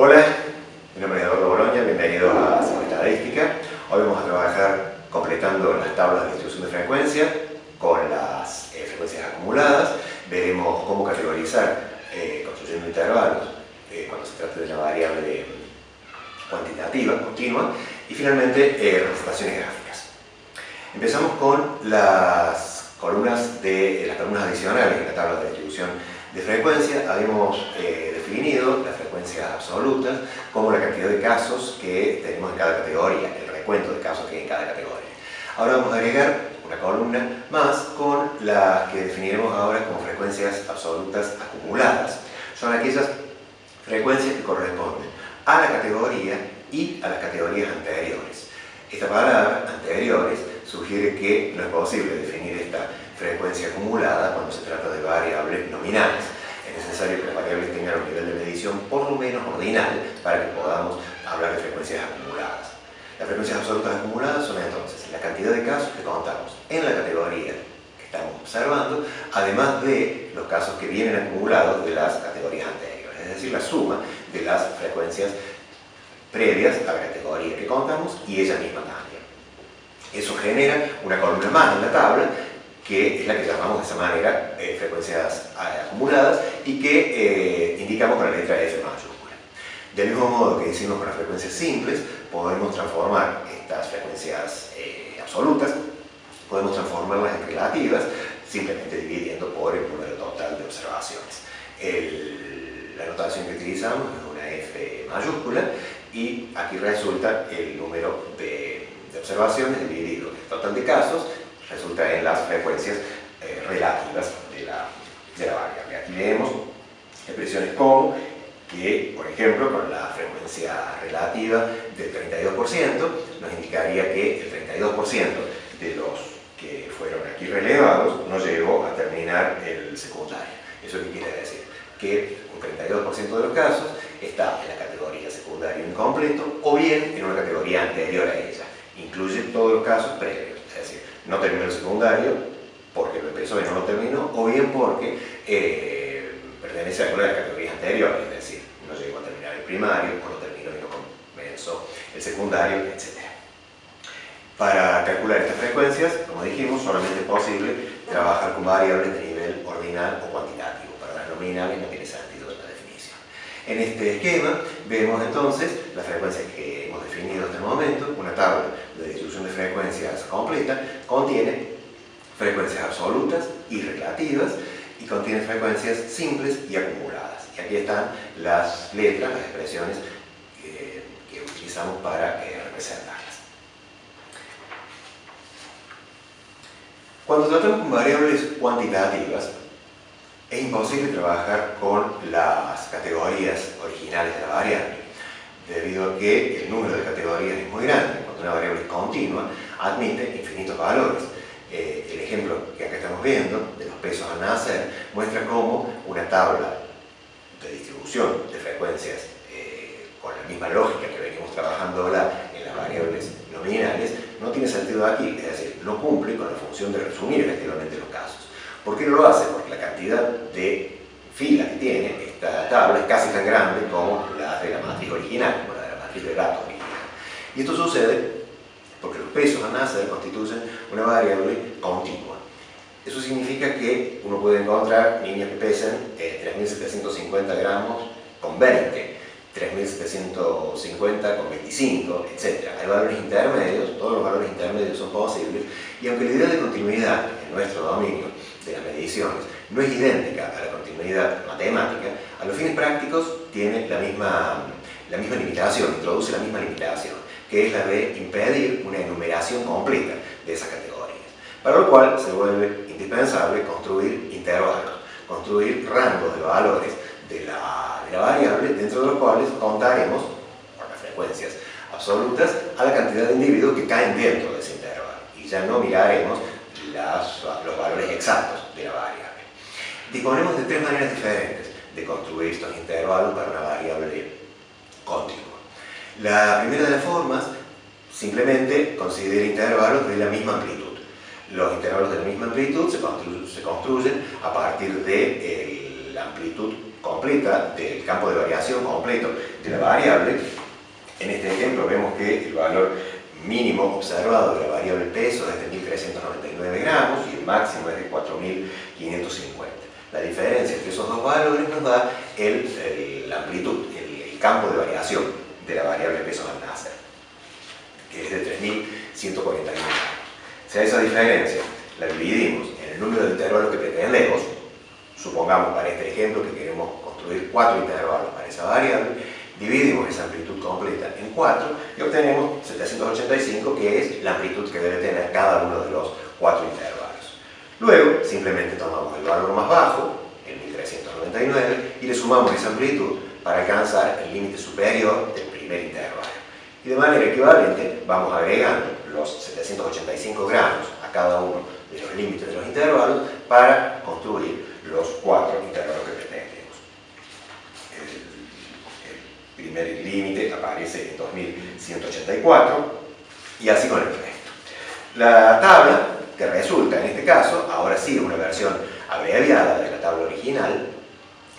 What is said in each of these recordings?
Hola, mi nombre es Eduardo Boloña, bienvenidos a Psicoestadística. Hoy vamos a trabajar completando las tablas de distribución de frecuencia con las frecuencias acumuladas. Veremos cómo categorizar construyendo intervalos cuando se trata de una variable cuantitativa, continua, y finalmente representaciones gráficas. Empezamos con las columnas adicionales en la tabla de distribución de frecuencia. Habíamos definido las frecuencias absolutas como la cantidad de casos que tenemos en cada categoría, el recuento de casos que hay en cada categoría. Ahora vamos a agregar una columna más con las que definiremos ahora como frecuencias absolutas acumuladas. Son aquellas frecuencias que corresponden a la categoría y a las categorías anteriores. Esta palabra, anteriores, sugiere que no es posible definir esta frecuencia acumulada cuando se trata de variables nominales. Es necesario que las variables tengan un nivel de medición por lo menos ordinal para que podamos hablar de frecuencias acumuladas. Las frecuencias absolutas acumuladas son entonces la cantidad de casos que contamos en la categoría que estamos observando, además de los casos que vienen acumulados de las categorías anteriores, es decir, la suma de las frecuencias previas a la categoría que contamos y ella misma cambia. Eso genera una columna más en la tabla, que es la que llamamos de esa manera frecuencias acumuladas y que indicamos con la letra F mayúscula. Del mismo modo que hicimos con las frecuencias simples, podemos transformar estas frecuencias absolutas, podemos transformarlas en relativas, simplemente dividiendo por el número total de observaciones. La notación que utilizamos es una F mayúscula y aquí resulta el número de observaciones dividido el total de casos, resulta en las frecuencias relativas de la variable. Aquí vemos expresiones como que, por ejemplo, con la frecuencia relativa del 32%, nos indicaría que el 32% de los que fueron aquí relevados no llegó a terminar el secundario. ¿Eso qué quiere decir? Que un 32% de los casos está en la categoría secundario incompleto o bien en una categoría anterior a ella. Incluye todos los casos previos, es decir, no terminó el secundario porque lo empezó y no lo terminó, o bien porque pertenece a alguna de las categorías anteriores, es decir, no llegó a terminar el primario, o lo terminó y no comenzó el secundario, etc. Para calcular estas frecuencias, como dijimos, solamente es posible trabajar con variables de nivel ordinal o cuantitativo. Para las nominales no tiene sentido la definición. En este esquema vemos entonces las frecuencias que hemos definido hasta el momento. Una tabla de distribución de frecuencias completa contiene frecuencias absolutas y relativas y contiene frecuencias simples y acumuladas. Y aquí están las letras, las expresiones que utilizamos para representarlas. Cuando tratamos con variables cuantitativas, es imposible trabajar con las categorías originales de la variable, debido a que el número de categorías es muy grande. Cuando una variable es continua, admite infinitos valores. El ejemplo que acá estamos viendo, de los pesos al nacer, muestra cómo una tabla de distribución de frecuencias con la misma lógica que venimos trabajando ahora en las variables nominales, no tiene sentido aquí, es decir, no cumple con la función de resumir efectivamente los casos. ¿Por qué no lo hace? Porque la cantidad de filas que tiene esta tabla es casi tan grande como la de la matriz original, como la de la matriz de datos original. Y esto sucede porque los pesos al nacer constituyen una variable continua. Eso significa que uno puede encontrar niños que pesen 3.750 gramos con 20, 3.750 con 25, etc. Hay valores intermedios, todos los valores intermedios son posibles, y aunque la idea de continuidad en nuestro dominio de las mediciones no es idéntica a la continuidad matemática, a los fines prácticos tiene la misma limitación, introduce la misma limitación, que es la de impedir una enumeración completa de esas categorías. Para lo cual se vuelve indispensable construir intervalos, construir rangos de valores de la variable, dentro de los cuales contaremos, por las frecuencias absolutas, a la cantidad de individuos que caen dentro de ese intervalo. Y ya no miraremos los valores exactos de la variable. Disponemos de tres maneras diferentes de construir estos intervalos para una variable continua. La primera de las formas simplemente considera intervalos de la misma amplitud. Los intervalos de la misma amplitud se construyen a partir de la amplitud completa del campo de variación completo de la variable. En este ejemplo vemos que el valor mínimo observado de la variable peso es de 1.399 gramos y el máximo es de 4.550. La diferencia entre esos dos valores nos da la amplitud, el campo de variación de la variable peso al nacer, que es de 3.141 gramos. Si a esa diferencia la dividimos en el número de intervalos que pretendemos, supongamos para este ejemplo que queremos construir 4 intervalos para esa variable, dividimos esa amplitud completa en 4 y obtenemos 785, que es la amplitud que debe tener cada uno de los 4 intervalos. Luego, simplemente tomamos el valor más bajo, el 1399, y le sumamos esa amplitud para alcanzar el límite superior del primer intervalo. Y de manera equivalente vamos agregando los 785 gramos a cada uno de los límites de los intervalos para construir los 4 intervalos que pretendemos. El primer límite aparece en 2184 y así con el resto. La tabla que resulta en este caso, ahora sí una versión abreviada de la tabla original,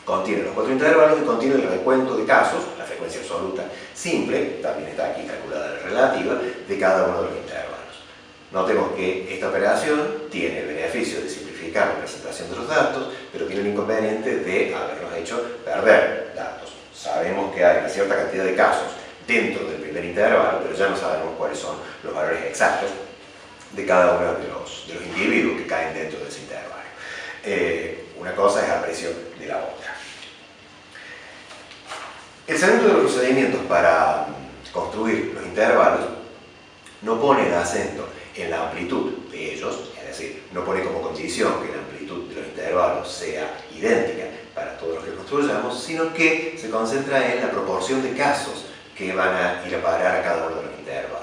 contiene los 4 intervalos y contiene el recuento de casos, la frecuencia absoluta simple, también está aquí calculada la relativa, de cada uno de los intervalos. Notemos que esta operación tiene el beneficio de simplificar la presentación de los datos, pero tiene el inconveniente de habernos hecho perder datos. Sabemos que hay una cierta cantidad de casos dentro del primer intervalo, pero ya no sabemos cuáles son los valores exactos de cada uno de los individuos que caen dentro de ese intervalo. Una cosa es a precio de la otra. El segundo de los procedimientos para construir los intervalos no pone el acento en la amplitud de ellos, es decir, no pone como condición que la amplitud de los intervalos sea idéntica para todos los que construyamos, sino que se concentra en la proporción de casos que van a ir a parar a cada uno de los intervalos.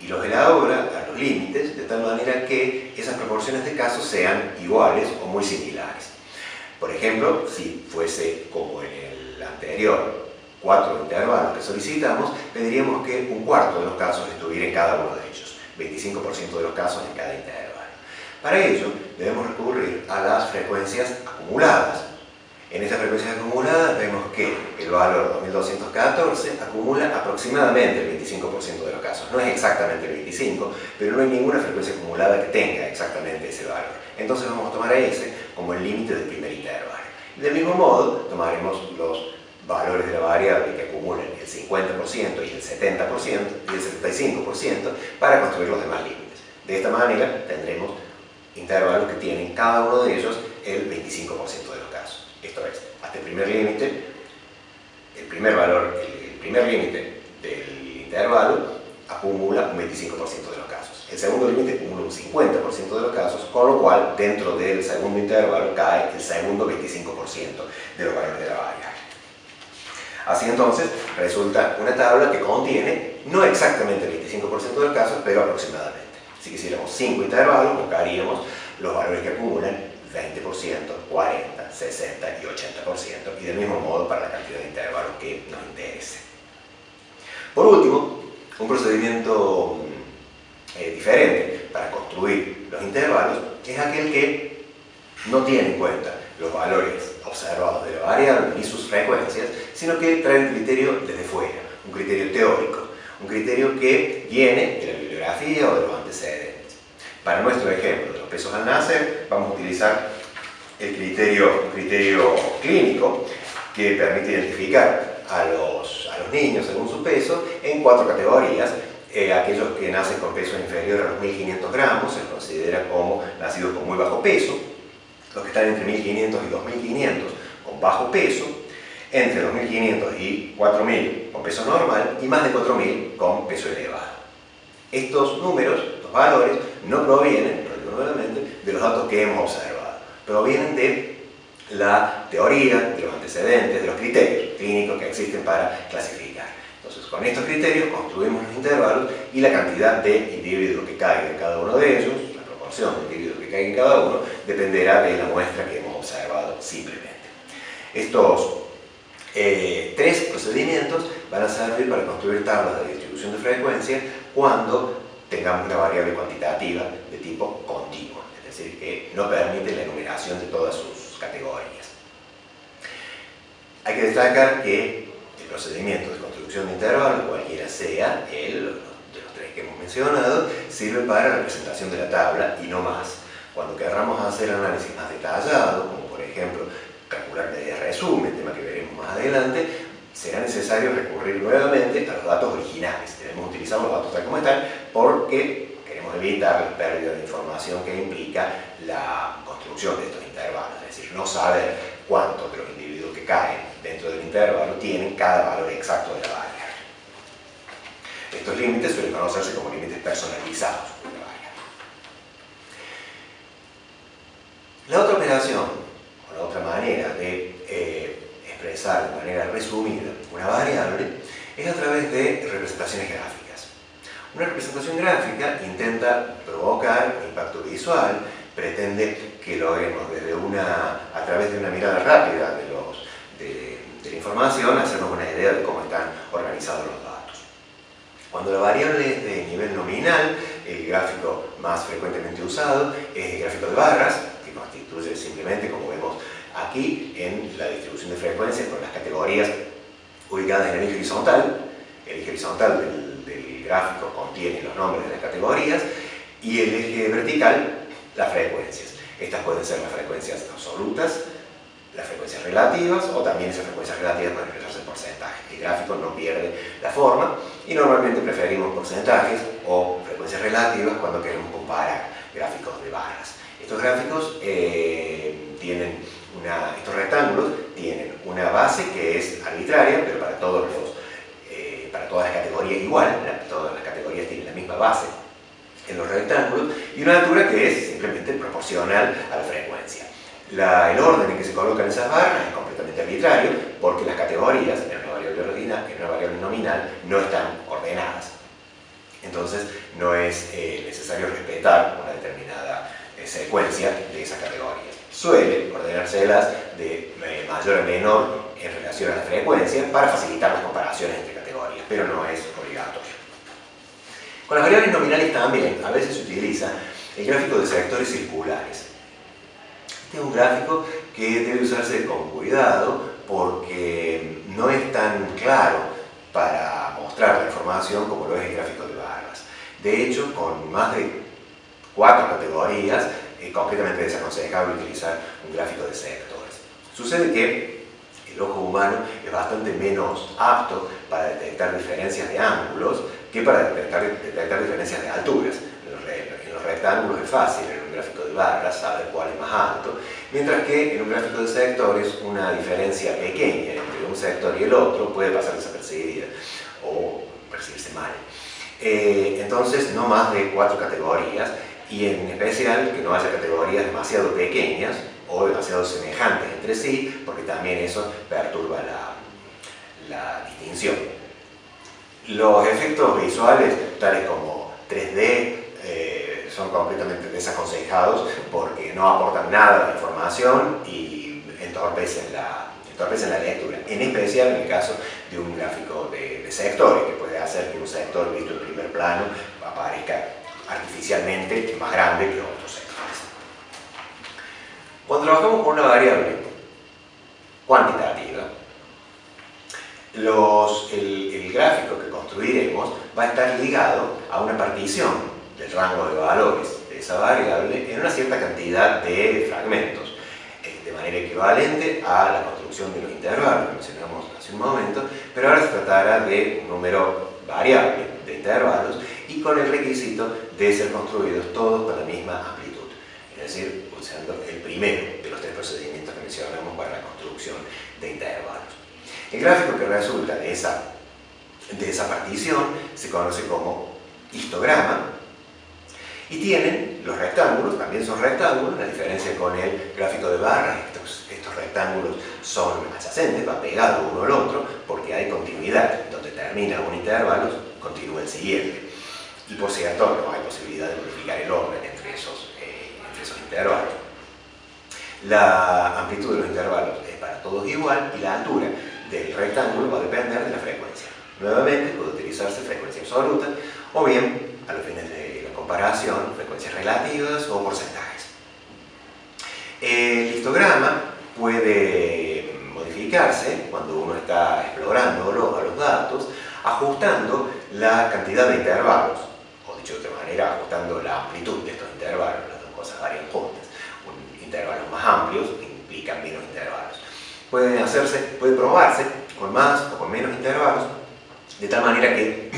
Y los elabora a los límites de tal manera que esas proporciones de casos sean iguales o muy similares. Por ejemplo, si fuese como en el anterior 4 intervalos que solicitamos, pediríamos que un cuarto de los casos estuviera en cada uno de ellos, 25% de los casos en cada intervalo. Para ello debemos recurrir a las frecuencias acumuladas. En estas frecuencias acumuladas vemos que el valor 2214 acumula aproximadamente el 25% de los casos. No es exactamente el 25%, pero no hay ninguna frecuencia acumulada que tenga exactamente ese valor. Entonces vamos a tomar a ese como el límite del primer intervalo. Y del mismo modo tomaremos los valores de la variable que acumulan el 50% y el 70% y el 75% para construir los demás límites. De esta manera tendremos intervalos que tienen cada uno de ellos el 25% de los casos. Esto es, hasta el primer límite, el primer límite del intervalo acumula un 25% de los casos. El segundo límite acumula un 50% de los casos, con lo cual dentro del segundo intervalo cae el segundo 25% de los valores de la variable. Así entonces resulta una tabla que contiene no exactamente el 25% de los casos, pero aproximadamente. Si quisiéramos 5 intervalos, buscaríamos los valores que acumulan 20%, 40%, 60% y 80%, y del mismo modo para la cantidad de intervalos que nos interese. Por último, un procedimiento diferente para construir los intervalos es aquel que no tiene en cuenta los valores observados de la variable ni sus frecuencias, sino que trae un criterio desde fuera, un criterio teórico, un criterio que viene de la bibliografía o de los antecedentes. Para nuestro ejemplo de los pesos al nacer, vamos a utilizar el criterio clínico que permite identificar a los niños según su peso en 4 categorías. Aquellos que nacen con peso inferior a los 1.500 gramos se considera como nacidos con muy bajo peso. Los que están entre 1.500 y 2.500 con bajo peso, entre 2.500 y 4.000 con peso normal y más de 4.000 con peso elevado. Estos números, estos valores, no provienen, lo digo nuevamente, de los datos que hemos observado, provienen de la teoría, de los antecedentes, de los criterios clínicos que existen para clasificar. Entonces, con estos criterios construimos los intervalos y la cantidad de individuos que caigan en cada uno de ellos, la proporción de individuos que caigan en cada uno, dependerá de la muestra que hemos observado simplemente. Estos 3 procedimientos van a servir para construir tablas de distribución de frecuencia cuando tengamos una variable cuantitativa de tipo continuo, es decir, que no permite la enumeración de todas sus categorías. Hay que destacar que el procedimiento de construcción de intervalos, cualquiera sea el de los tres que hemos mencionado, sirve para la representación de la tabla y no más. Cuando querramos hacer análisis más detallado, como por ejemplo calcular medidas de resumen, tema que veremos más adelante, será necesario recurrir nuevamente a los datos originales. Debemos utilizar los datos tal como están porque queremos evitar la pérdida de información que implica la construcción de estos intervalos, es decir, no saber cuántos de los individuos que caen dentro del intervalo tienen cada valor exacto de la variable. Estos límites suelen conocerse como límites personalizados de la variable. La otra operación, o la otra manera de expresar de manera resumida una variable, es a través de representaciones gráficas. Una representación gráfica intenta provocar un impacto visual, pretende que logremos a través de una mirada rápida de la información, hacernos una idea de cómo están organizados los datos. Cuando la variable es de nivel nominal, el gráfico más frecuentemente usado es el gráfico de barras, que constituye simplemente, como vemos aquí, en la distribución de frecuencias con las categorías ubicadas en el eje horizontal. El eje horizontal del gráfico contiene los nombres de las categorías y el eje vertical, las frecuencias. Estas pueden ser las frecuencias absolutas, las frecuencias relativas, o también esas frecuencias relativas pueden expresarse en porcentajes. El gráfico no pierde la forma y normalmente preferimos porcentajes o frecuencias relativas cuando queremos comparar gráficos de barras. Estos gráficos estos rectángulos tienen una base que es arbitraria, pero para todas las categorías igual, todas las categorías tienen la misma base en los rectángulos, y una altura que es simplemente proporcional a la frecuencia. El orden en que se colocan esas barras es completamente arbitrario porque las categorías en una variable nominal no están ordenadas. Entonces no es necesario respetar una determinada secuencia de esas categorías. Suele ordenárselas de mayor a menor en relación a la frecuencia para facilitar las comparaciones entre categorías, pero no es obligatorio. Con las variables nominales también a veces se utiliza el gráfico de sectores circulares. Este es un gráfico que debe usarse con cuidado porque no es tan claro para mostrar la información como lo es el gráfico de barras. De hecho, con más de 4 categorías, es completamente desaconsejable utilizar un gráfico de sectores. Sucede que el ojo humano es bastante menos apto para detectar diferencias de ángulos que para detectar diferencias de alturas. En los rectángulos es fácil, en un gráfico de barras, saber cuál es más alto, mientras que en un gráfico de sectores una diferencia pequeña entre un sector y el otro puede pasar desapercibida o percibirse mal. Entonces, no más de 4 categorías, y en especial que no haya categorías demasiado pequeñas o demasiado semejantes entre sí, porque también eso perturba la distinción. Los efectos visuales, tales como 3D, son completamente desaconsejados porque no aportan nada de información y entorpecen la lectura, en especial en el caso de un gráfico de sectores, que puede hacer que un sector visto en primer plano aparezca artificialmente más grande que otros sectores. Cuando trabajamos con una variable cuantitativa, el gráfico que construiremos va a estar ligado a una partición del rango de valores de esa variable en una cierta cantidad de fragmentos, de manera equivalente a la construcción de los intervalos que mencionamos hace un momento, pero ahora se tratará de un número variable de intervalos y con el requisito de ser construidos todos con la misma amplitud, es decir, usando el primero de los 3 procedimientos que mencionamos para la construcción de intervalos. El gráfico que resulta de esa partición se conoce como histograma y tienen los rectángulos, también son rectángulos, la diferencia con el gráfico de barras, estos rectángulos son adyacentes, van pegados uno al otro porque hay continuidad, donde termina un intervalo, continúa el siguiente. Y por cierto, no hay posibilidad de modificar el orden entre esos intervalos. La amplitud de los intervalos es para todos igual y la altura del rectángulo va a depender de la frecuencia. Nuevamente puede utilizarse frecuencia absoluta o bien, a los fines de la comparación, frecuencias relativas o porcentajes. El histograma puede modificarse verificarse cuando uno está explorando los datos, ajustando la cantidad de intervalos, o dicho de otra manera, ajustando la amplitud de estos intervalos. Las dos cosas varían juntas. Intervalos más amplios implican menos intervalos. Puede probarse con más o con menos intervalos, de tal manera que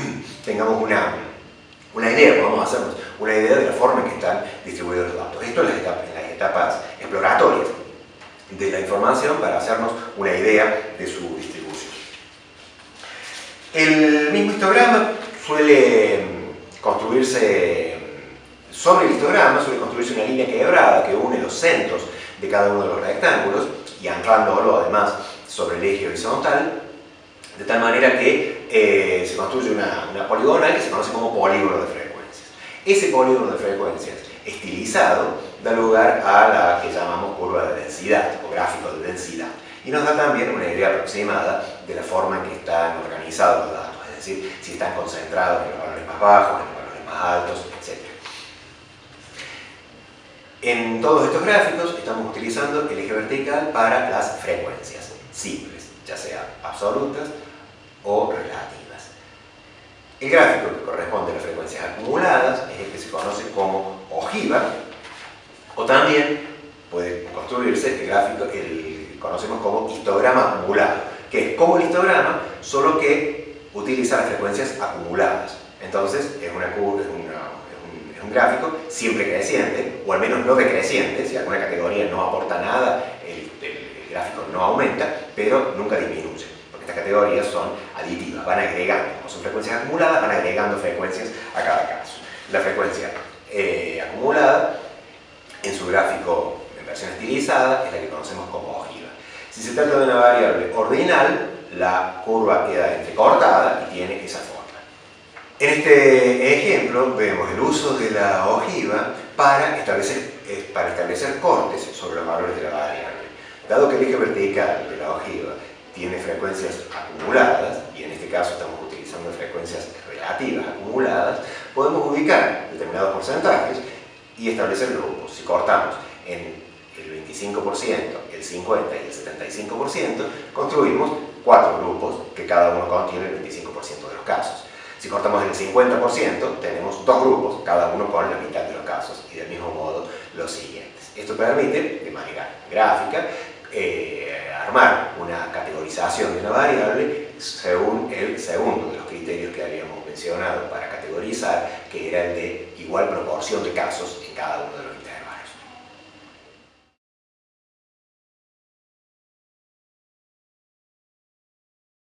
tengamos una idea, podamos hacernos una idea de la forma en que están distribuidos los datos. Esto en las etapas exploratorias de la información, para hacernos una idea de su distribución. El mismo histograma suele construirse, sobre el histograma suele construirse una línea quebrada que une los centros de cada uno de los rectángulos y anclándolo además sobre el eje horizontal, de tal manera que se construye una poligonal que se conoce como polígono de frecuencias. Ese polígono de frecuencias estilizado da lugar a la que llamamos curva de densidad o gráfico de densidad, y nos da también una idea aproximada de la forma en que están organizados los datos, es decir, si están concentrados en los valores más bajos, en los valores más altos, etc. En todos estos gráficos estamos utilizando el eje vertical para las frecuencias simples, ya sea absolutas o relativas. El gráfico que corresponde a las frecuencias acumuladas es el que se conoce como ojiva, o también puede construirse el gráfico que conocemos como histograma acumulado, que es como el histograma, solo que utiliza las frecuencias acumuladas. Entonces es un gráfico siempre creciente, o al menos no decreciente. Si alguna categoría no aporta nada, el gráfico no aumenta, pero nunca disminuye, porque estas categorías son aditivas, van agregando, como son frecuencias acumuladas, van agregando frecuencias a cada caso. La frecuencia acumulada, en su gráfico en versión estilizada, es la que conocemos como ojiva. Si se trata de una variable ordinal, la curva queda entrecortada y tiene esa forma. En este ejemplo vemos el uso de la ojiva para establecer cortes sobre los valores de la variable. Dado que el eje vertical de la ojiva tiene frecuencias acumuladas, y en este caso estamos utilizando frecuencias relativas acumuladas, podemos ubicar determinados porcentajes y establecer grupos. Si cortamos en el 25%, el 50% y el 75%, construimos 4 grupos que cada uno contiene el 25% de los casos. Si cortamos el 50%, tenemos 2 grupos, cada uno con la mitad de los casos, y del mismo modo los siguientes. Esto permite, de manera gráfica, armar una categorización de una variable según el segundo de los criterios que habíamos mencionado para categorizar, que era el de igual proporción de casos en cada uno de los